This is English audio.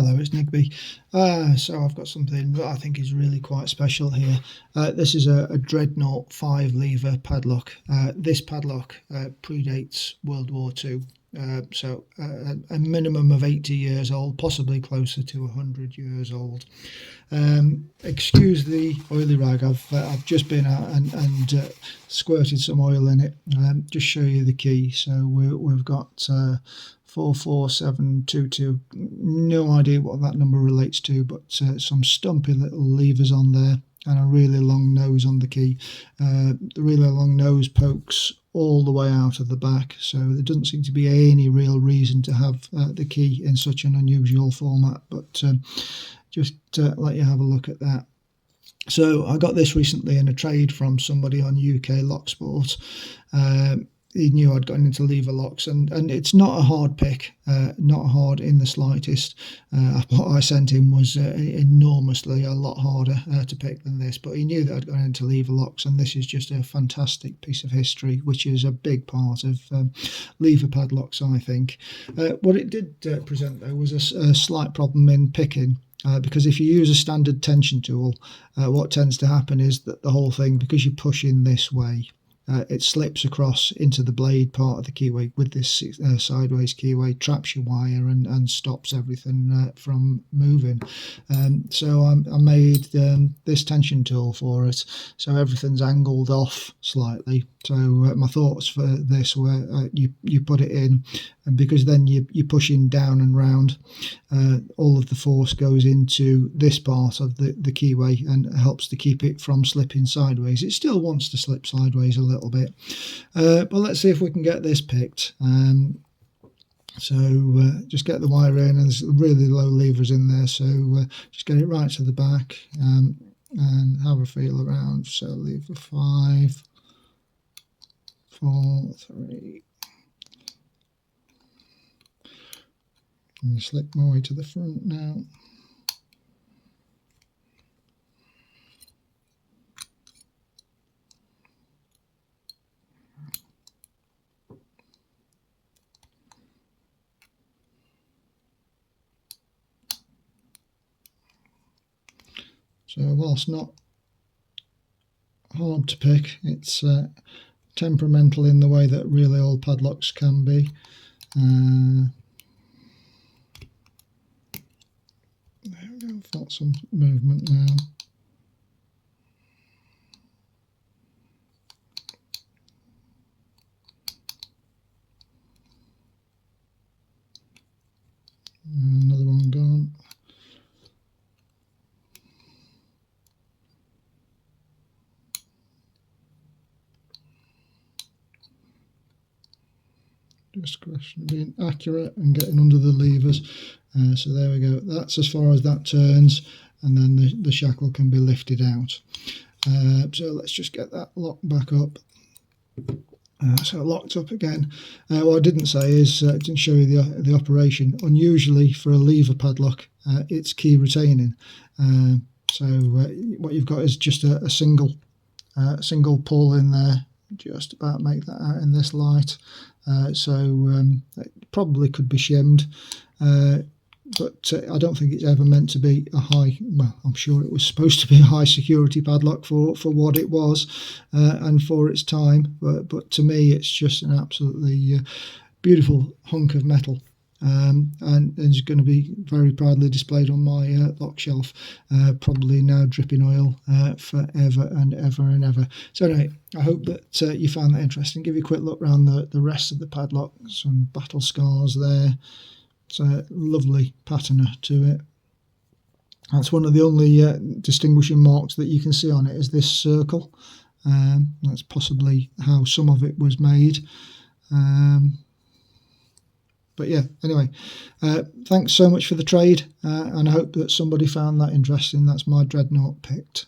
Hello, it's Nigby. So I've got something that I think is really quite special here. This is a Dreadnaught 5-lever padlock. This padlock predates World War II, so a minimum of 80 years old, possibly closer to 100 years old. Excuse the oily rag, I've just been out and squirted some oil in it. Just show you the key. So we've got 44722. No idea what that number relates to, but some stumpy little levers on there and a really long nose on the key. The really long nose pokes all the way out of the back, so there doesn't seem to be any real reason to have the key in such an unusual format, but just let you have a look at that. So I got this recently in a trade from somebody on UK Locksport. He knew I'd gotten into lever locks, and it's not a hard pick, not hard in the slightest. What I sent him was enormously a lot harder to pick than this, but he knew that I'd gone into lever locks, and this is just a fantastic piece of history, which is a big part of lever padlocks, I think. What it did present, though, was a slight problem in picking. Because if you use a standard tension tool, what tends to happen is that the whole thing, because you push in this way, it slips across into the blade part of the keyway with this sideways keyway, traps your wire and stops everything from moving. So I made this tension tool for it, so everything's angled off slightly. So my thoughts for this were you put it in, and because then you're pushing down and round, all of the force goes into this part of the keyway and helps to keep it from slipping sideways. It still wants to slip sideways a little bit, but let's see if we can get this picked. So just get the wire in, and there's really low levers in there, so just get it right to the back and have a feel around. So lever 5, 4, 3. And slip my way to the front now. So whilst not hard to pick, it's temperamental in the way that really old padlocks can be. There we go, felt some movement now. Another one gone. Just a question of being accurate and getting under the levers. So there we go, that's as far as that turns, and then the shackle can be lifted out. So let's just get that locked back up. So locked up again. What I didn't say is, I didn't show you the operation. Unusually for a lever padlock, it's key retaining. So what you've got is just a single pull in there. Just about make that out in this light. So it probably could be shimmed, but I don't think it's ever meant to be a high, well, I'm sure it was supposed to be a high security padlock for what it was and for its time, but to me it's just an absolutely beautiful hunk of metal. And it's going to be very proudly displayed on my lock shelf, probably now dripping oil forever and ever and ever. So anyway, I hope that you found that interesting. Give you a quick look around the rest of the padlock. Some battle scars there. It's a lovely patina to it. That's one of the only distinguishing marks that you can see on it, is this circle. That's possibly how some of it was made. But yeah, anyway, thanks so much for the trade, and I hope that somebody found that interesting. That's my Dreadnaught picked.